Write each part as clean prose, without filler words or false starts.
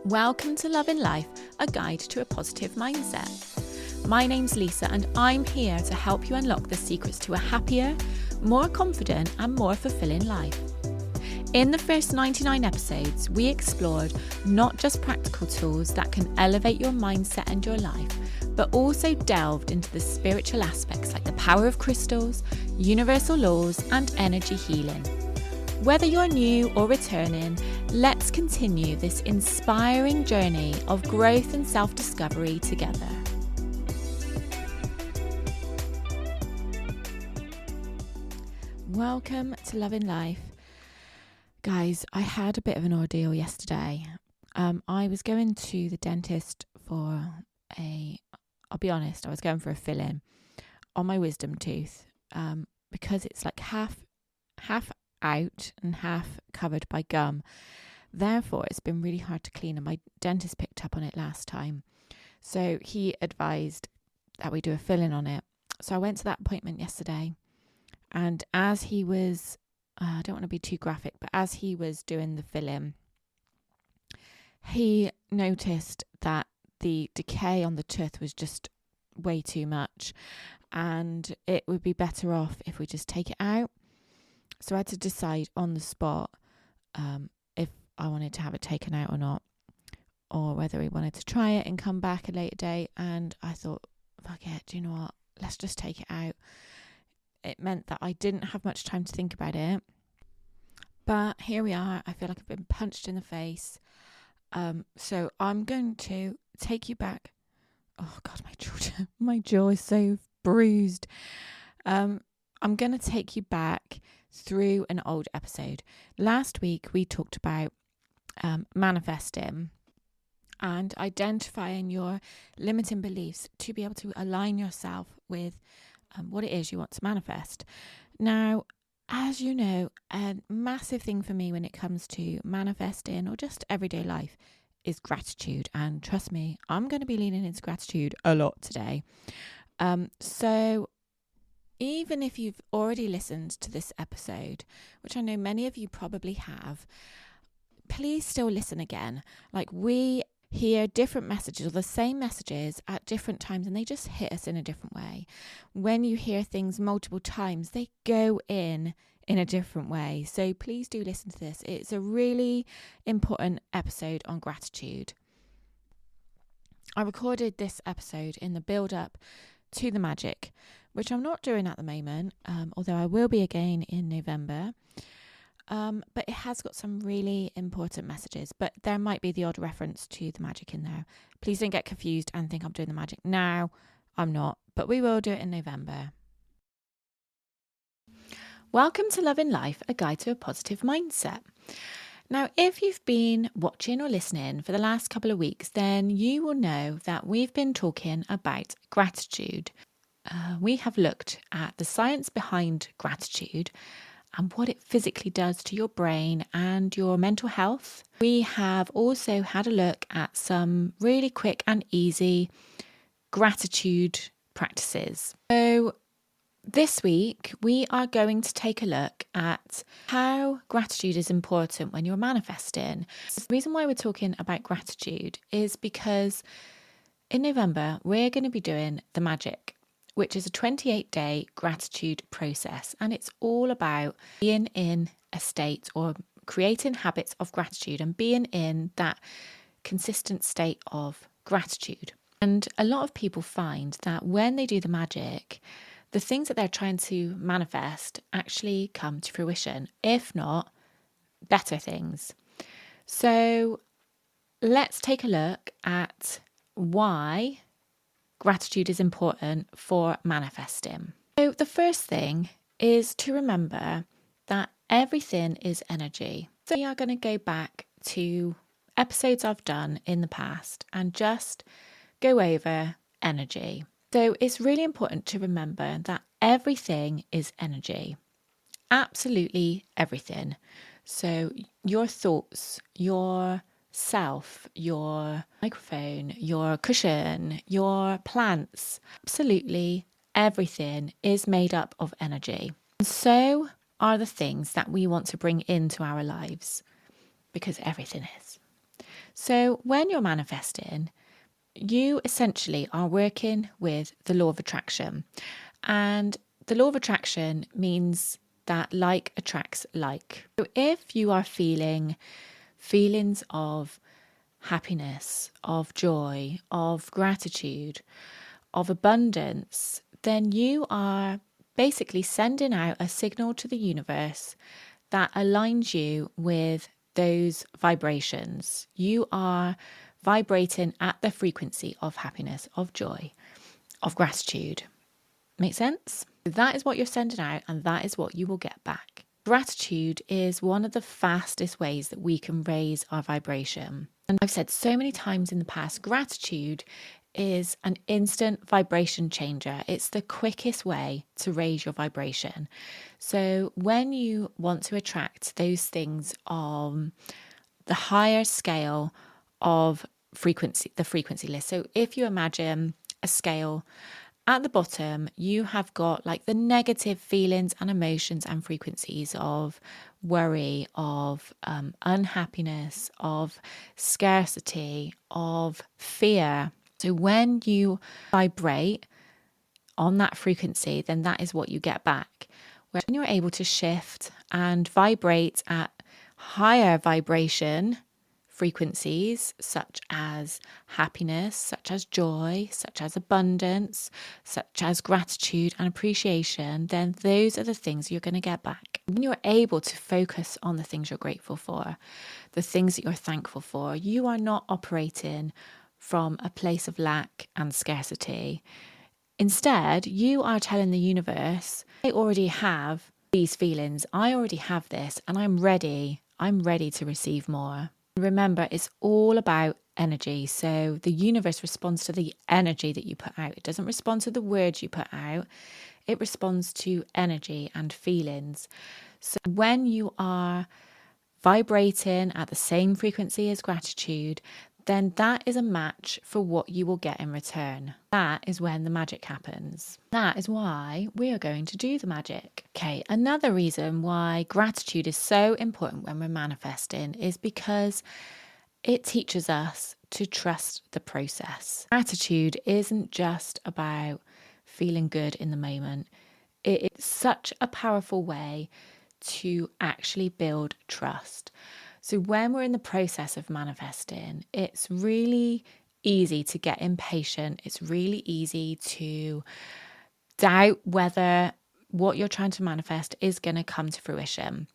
Welcome to Love in Life, a guide to a positive mindset. My name's Lisa and I'm here to help you unlock the secrets to a happier, more confident and more fulfilling life. In the first 99 episodes, we explored not just practical tools that can elevate your mindset and your life, but also delved into the spiritual aspects like the power of crystals, universal laws and energy healing. Whether you're new or returning, let's continue this inspiring journey of growth and self-discovery together. Welcome to Love in Life. Guys, I had a bit of an ordeal yesterday. I was going to the dentist for I'll be honest, I was going for a fill-in on my wisdom tooth because it's like half out and half covered by gum. Therefore, it's been really hard to clean and my dentist picked up on it last time. So he advised that we do a fill-in on it. So I went to that appointment yesterday and as he was, I don't want to be too graphic, but as he was doing the fill-in, he noticed that the decay on the tooth was just way too much and it would be better off if we just take it out. So I had to decide on the spot if I wanted to have it taken out or not, or whether we wanted to try it and come back a later date. And I thought, fuck it, do you know what? Let's just take it out. It meant that I didn't have much time to think about it. But here we are. I feel like I've been punched in the face. So I'm going to take you back. Oh God, my jaw is so bruised. I'm going to take you back through an old episode. Last week we talked about manifesting and identifying your limiting beliefs to be able to align yourself with what it is you want to manifest. Now, as you know, a massive thing for me when it comes to manifesting or just everyday life is gratitude. And trust me, I'm going to be leaning into gratitude a lot today. So even if you've already listened to this episode, which I know many of you probably have, please still listen again. Like, we hear different messages or the same messages at different times and they just hit us in a different way. When you hear things multiple times, they go in a different way. So please do listen to this. It's a really important episode on gratitude. I recorded this episode in the build-up to the magic, which I'm not doing at the moment, although I will be again in November. But it has got some really important messages, but there might be the odd reference to the magic in there. Please don't get confused and think I'm doing the magic now. I'm not, but we will do it in November. Welcome to Love in Life, a guide to a positive mindset. Now, if you've been watching or listening for the last couple of weeks, then you will know that we've been talking about gratitude. We have looked at the science behind gratitude and what it physically does to your brain and your mental health. We have also had a look at some really quick and easy gratitude practices. So this week, we are going to take a look at how gratitude is important when you're manifesting. The reason why we're talking about gratitude is because in November, we're going to be doing the magic, which is a 28-day gratitude process. And it's all about being in a state or creating habits of gratitude and being in that consistent state of gratitude. And a lot of people find that when they do the magic, the things that they're trying to manifest actually come to fruition, if not better things. So let's take a look at why gratitude is important for manifesting. So the first thing is to remember that everything is energy. So we are going to go back to episodes I've done in the past and just go over energy. So it's really important to remember that everything is energy. Absolutely everything. So your thoughts, your self, your microphone, your cushion, your plants, absolutely everything is made up of energy. And so are the things that we want to bring into our lives, because everything is. So when you're manifesting, you essentially are working with the law of attraction. And the law of attraction means that like attracts like. So if you are feeling feelings of happiness, of joy, of gratitude, of abundance, then you are basically sending out a signal to the universe that aligns you with those vibrations. You are vibrating at the frequency of happiness, of joy, of gratitude. Make sense? That is what you're sending out, and that is what you will get back. Gratitude is one of the fastest ways that we can raise our vibration. And I've said so many times in the past, gratitude is an instant vibration changer. It's the quickest way to raise your vibration. So when you want to attract those things on the higher scale of frequency, the frequency list. So if you imagine a scale, at the bottom, you have got like the negative feelings and emotions and frequencies of worry, of unhappiness, of scarcity, of fear. So when you vibrate on that frequency, then that is what you get back. When you're able to shift and vibrate at higher vibration frequencies, such as happiness, such as joy, such as abundance, such as gratitude and appreciation, then those are the things you're going to get back. When you're able to focus on the things you're grateful for, the things that you're thankful for, you are not operating from a place of lack and scarcity. Instead, you are telling the universe, I already have these feelings, I already have this, and I'm ready to receive more. Remember, it's all about energy. So the universe responds to the energy that you put out. It doesn't respond to the words you put out. It responds to energy and feelings. So when you are vibrating at the same frequency as gratitude, then that is a match for what you will get in return. That is when the magic happens. That is why we are going to do the magic. Okay, another reason why gratitude is so important when we're manifesting is because it teaches us to trust the process. Gratitude isn't just about feeling good in the moment. It's such a powerful way to actually build trust. So when we're in the process of manifesting, it's really easy to get impatient. It's really easy to doubt whether what you're trying to manifest is going to come to fruition.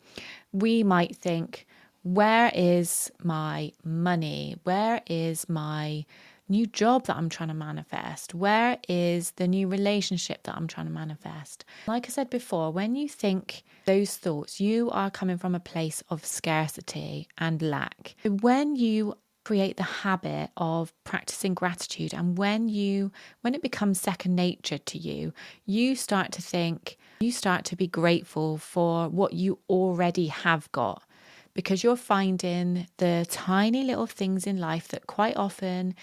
We might think, where is my money? Where is my new job that I'm trying to manifest? Where is the new relationship that I'm trying to manifest? Like I said before, when you think those thoughts, you are coming from a place of scarcity and lack. When you create the habit of practicing gratitude, and when it becomes second nature to you, you start to be grateful for what you already have got. Because you're finding the tiny little things in life that quite often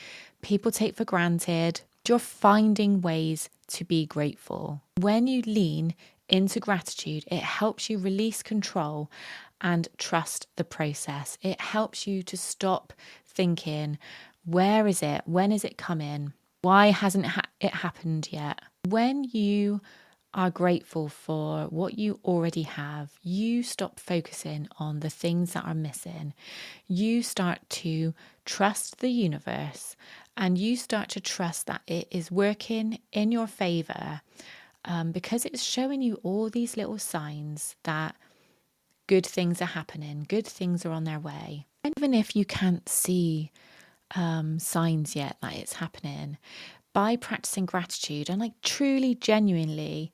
people take for granted. You're finding ways to be grateful. When you lean into gratitude, it helps you release control and trust the process. It helps you to stop thinking, where is it? When is it coming? Why hasn't it happened yet? When you are grateful for what you already have, you stop focusing on the things that are missing. You start to trust the universe, and you start to trust that it is working in your favor, because it's showing you all these little signs that good things are happening, good things are on their way. And even if you can't see signs yet that it's happening, by practicing gratitude and like truly, genuinely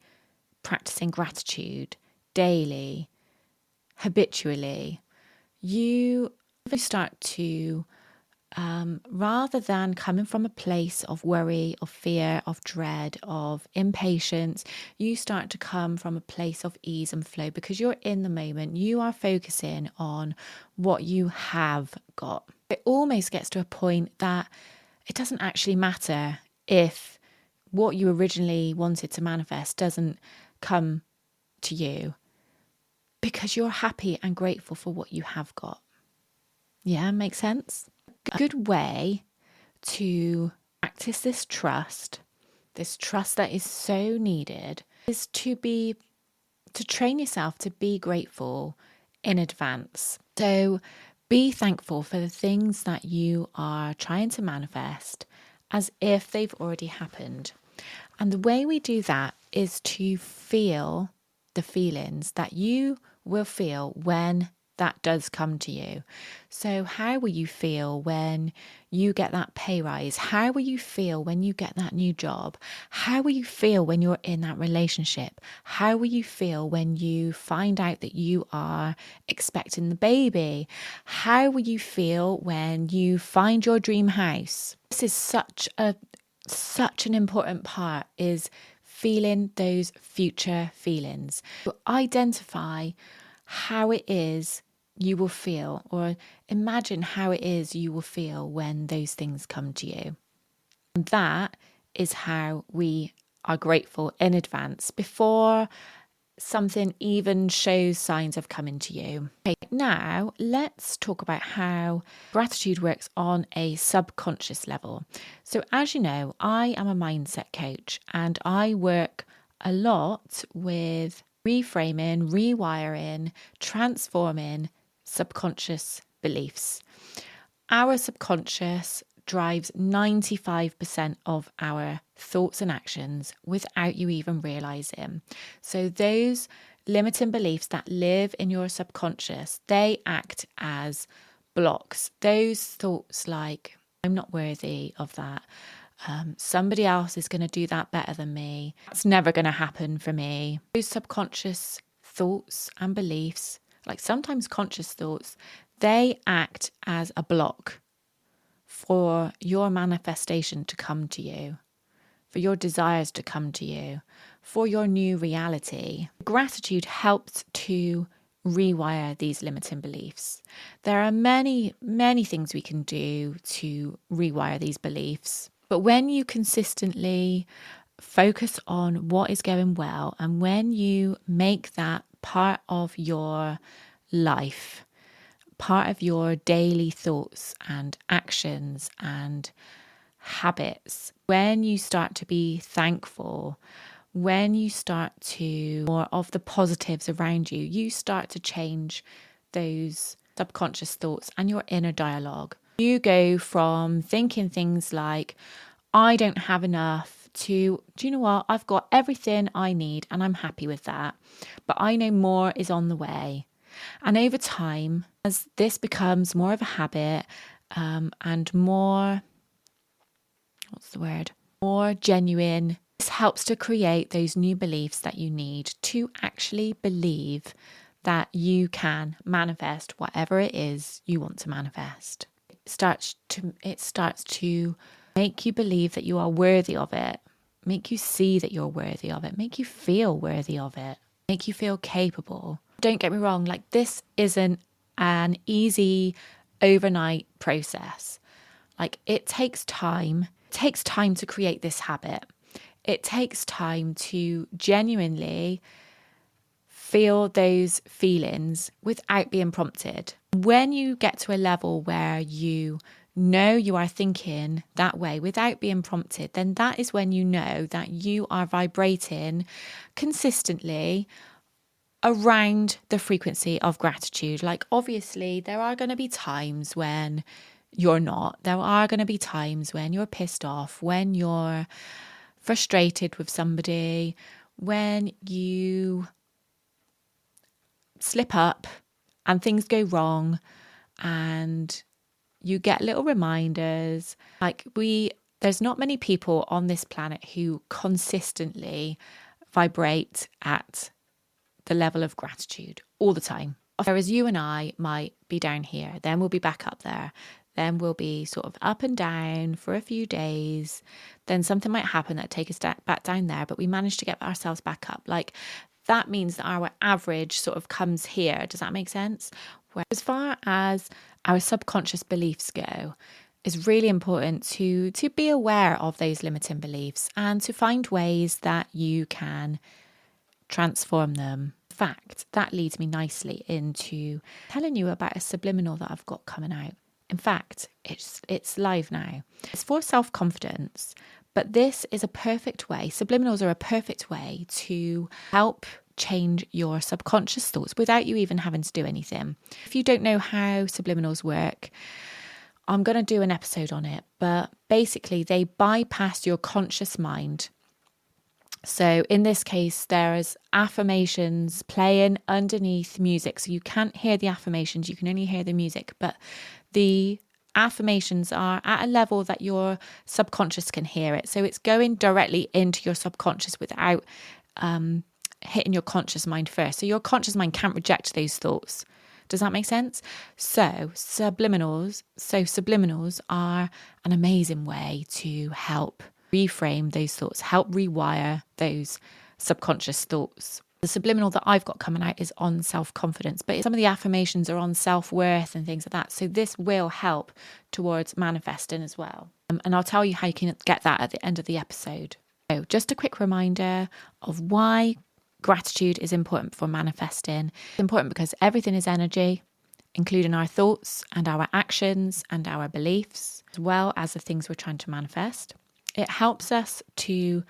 practicing gratitude daily, habitually, you start to, rather than coming from a place of worry, of fear, of dread, of impatience, you start to come from a place of ease and flow because you're in the moment. You are focusing on what you have got. It almost gets to a point that it doesn't actually matter if what you originally wanted to manifest doesn't come to you, because you're happy and grateful for what you have got. Yeah, makes sense. A good way to practice this trust that is so needed, is to train yourself to be grateful in advance. So be thankful for the things that you are trying to manifest as if they've already happened. And the way we do that is to feel the feelings that you will feel when that does come to you. So how will you feel when you get that pay rise? How will you feel when you get that new job? How will you feel when you're in that relationship? How will you feel when you find out that you are expecting the baby? How will you feel when you find your dream house? This is such an important part, is feeling those future feelings. So identify how it is you will feel, or imagine how it is you will feel when those things come to you. And that is how we are grateful in advance before something even shows signs of coming to you. Okay, now let's talk about how gratitude works on a subconscious level. So as you know, I am a mindset coach and I work a lot with reframing, rewiring, transforming subconscious beliefs. Our subconscious drives 95% of our thoughts and actions without you even realizing. So those limiting beliefs that live in your subconscious, they act as blocks. Those thoughts like, I'm not worthy of that. Somebody else is going to do that better than me. It's never going to happen for me. Those subconscious thoughts and beliefs, like sometimes conscious thoughts, they act as a block for your manifestation to come to you, for your desires to come to you, for your new reality. Gratitude helps to rewire these limiting beliefs. There are many, many things we can do to rewire these beliefs. But when you consistently focus on what is going well, and when you make that part of your life, part of your daily thoughts and actions and habits, when you start to be thankful, when you start to more of the positives around you, you start to change those subconscious thoughts and your inner dialogue. You go from thinking things like, I don't have enough, to, do you know what? I've got everything I need and I'm happy with that. But I know more is on the way. And over time, as this becomes more of a habit and more, more genuine, this helps to create those new beliefs that you need to actually believe that you can manifest whatever it is you want to manifest. It starts to make you believe that you are worthy of it, make you see that you're worthy of it, make you feel worthy of it, make you feel capable. Don't get me wrong, like this isn't an easy overnight process. Like it takes time. It takes time to create this habit. It takes time to genuinely feel those feelings without being prompted. When you get to a level where you know you are thinking that way without being prompted, then that is when you know that you are vibrating consistently around the frequency of gratitude. Like obviously there are going to be times when you're not. There are going to be times when you're pissed off, when you're frustrated with somebody, when you slip up and things go wrong and you get little reminders. There's not many people on this planet who consistently vibrate at the level of gratitude all the time. Whereas you and I might be down here, then we'll be back up there. Then we'll be sort of up and down for a few days. Then something might happen that take us back down there, but we manage to get ourselves back up. Like that means that our average sort of comes here. Does that make sense? Where as far as our subconscious beliefs go, it's really important to be aware of those limiting beliefs and to find ways that you can transform them. In fact, that leads me nicely into telling you about a subliminal that I've got coming out. In fact, it's live now. It's for self-confidence, but this is a perfect way. Subliminals are a perfect way to help change your subconscious thoughts without you even having to do anything. If you don't know how subliminals work, I'm going to do an episode on it, but basically they bypass your conscious mind. So in this case, there's affirmations playing underneath music. So you can't hear the affirmations, you can only hear the music, but the affirmations are at a level that your subconscious can hear it. So it's going directly into your subconscious without hitting your conscious mind first. So your conscious mind can't reject those thoughts. Does that make sense? So subliminals are an amazing way to help reframe those thoughts, help rewire those subconscious thoughts. The subliminal that I've got coming out is on self-confidence, but some of the affirmations are on self-worth and things like that. So this will help towards manifesting as well. And I'll tell you how you can get that at the end of the episode. So just a quick reminder of why gratitude is important for manifesting. It's important because everything is energy, including our thoughts and our actions and our beliefs, as well as the things we're trying to manifest. It helps us to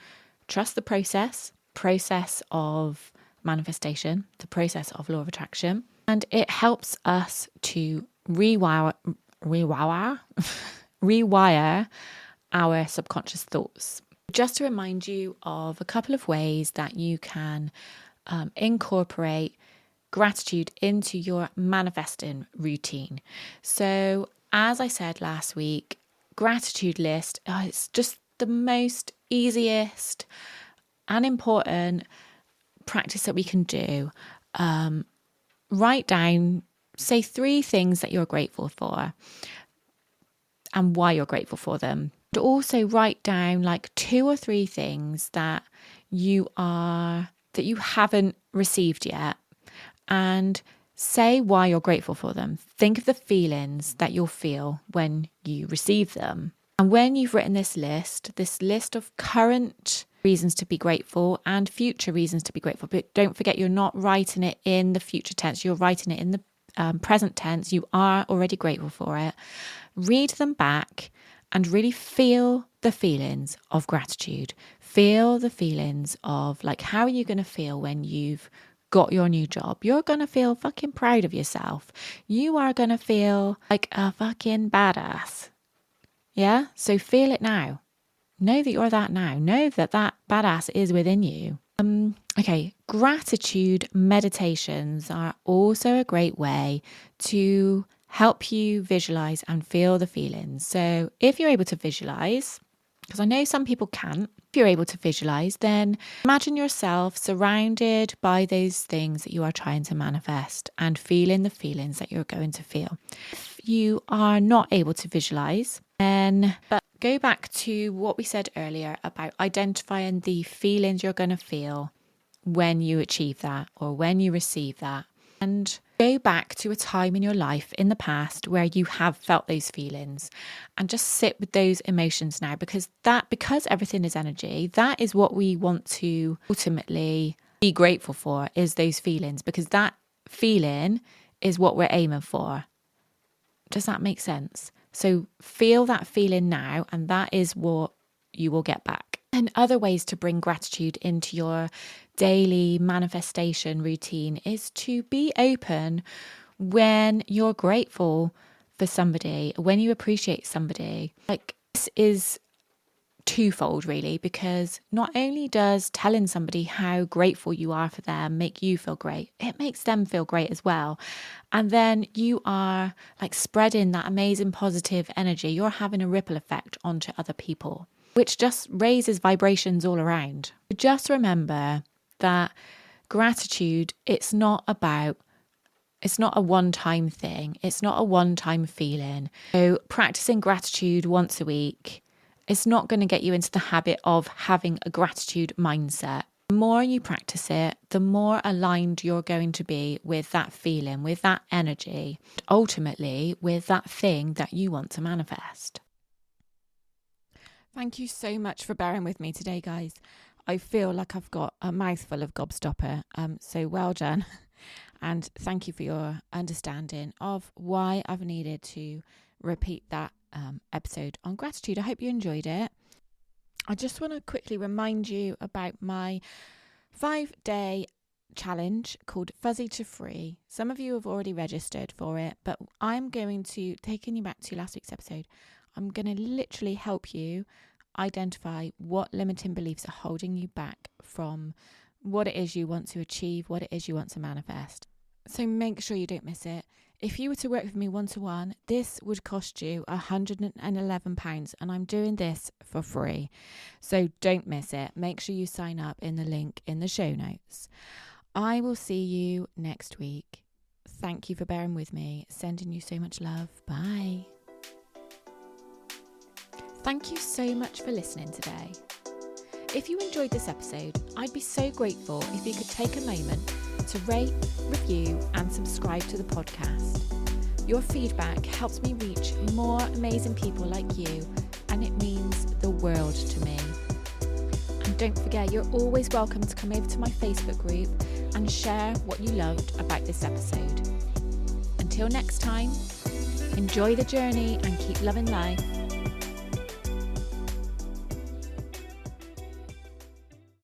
trust the process of manifestation, the process of law of attraction, and it helps us to rewire our subconscious thoughts. Just to remind you of a couple of ways that you can incorporate gratitude into your manifesting routine. So, as I said last week, gratitude list, it's just the most easiest and important practice that we can do. Write down, say 3 things that you're grateful for and why you're grateful for them. But also write down like 2 or 3 things that you haven't received yet, and say why you're grateful for them. Think of the feelings that you'll feel when you receive them. And when you've written this list of current reasons to be grateful and future reasons to be grateful, but don't forget you're not writing it in the future tense, you're writing it in the present tense. You are already grateful for it. Read them back and really feel the feelings of gratitude. Feel the feelings of, like, how are you going to feel when you've got your new job? You're going to feel fucking proud of yourself. You are going to feel like a fucking badass. Yeah? So feel it now. Know that you're that now. Know that that badass is within you. Okay, gratitude meditations are also a great way to help you visualize and feel the feelings. So if you're able to visualize, because I know some people can't, if you're able to visualize, then imagine yourself surrounded by those things that you are trying to manifest and feeling the feelings that you're going to feel. If you are not able to visualize, then go back to what we said earlier about identifying the feelings you're going to feel when you achieve that or when you receive that. And go back to a time in your life in the past where you have felt those feelings and just sit with those emotions now, because everything is energy, that is what we want to ultimately be grateful for, is those feelings, because that feeling is what we're aiming for. Does that make sense? So feel that feeling now, and that is what you will get back. And other ways to bring gratitude into your daily manifestation routine is to be open when you're grateful for somebody, when you appreciate somebody. Like, this is twofold really, because not only does telling somebody how grateful you are for them make you feel great, it makes them feel great as well. And then you are like spreading that amazing positive energy. You're having a ripple effect onto other people, which just raises vibrations all around. Just remember that gratitude, it's not a one-time thing. It's not a one-time feeling. So practicing gratitude once a week, it's not going to get you into the habit of having a gratitude mindset. The more you practice it, the more aligned you're going to be with that feeling, with that energy, ultimately with that thing that you want to manifest. Thank you so much for bearing with me today, guys. I feel like I've got a mouthful of gobstopper. So well done. And thank you for your understanding of why I've needed to repeat that episode on gratitude. I hope you enjoyed it. I just want to quickly remind you about my 5-day challenge called Fuzzy to Free. Some of you have already registered for it, but I'm going to, taking you back to last week's episode, I'm going to literally help you identify what limiting beliefs are holding you back from what it is you want to achieve, what it is you want to manifest. So make sure you don't miss it. If you were to work with me one-to-one, this would cost you £111, and I'm doing this for free. So don't miss it. Make sure you sign up in the link in the show notes. I will see you next week. Thank you for bearing with me. Sending you so much love. Bye. Thank you so much for listening today. If you enjoyed this episode, I'd be so grateful if you could take a moment to rate, review, and subscribe to the podcast. Your feedback helps me reach more amazing people like you, and it means the world to me. And don't forget, you're always welcome to come over to my Facebook group and share what you loved about this episode. Until next time, enjoy the journey and keep loving life.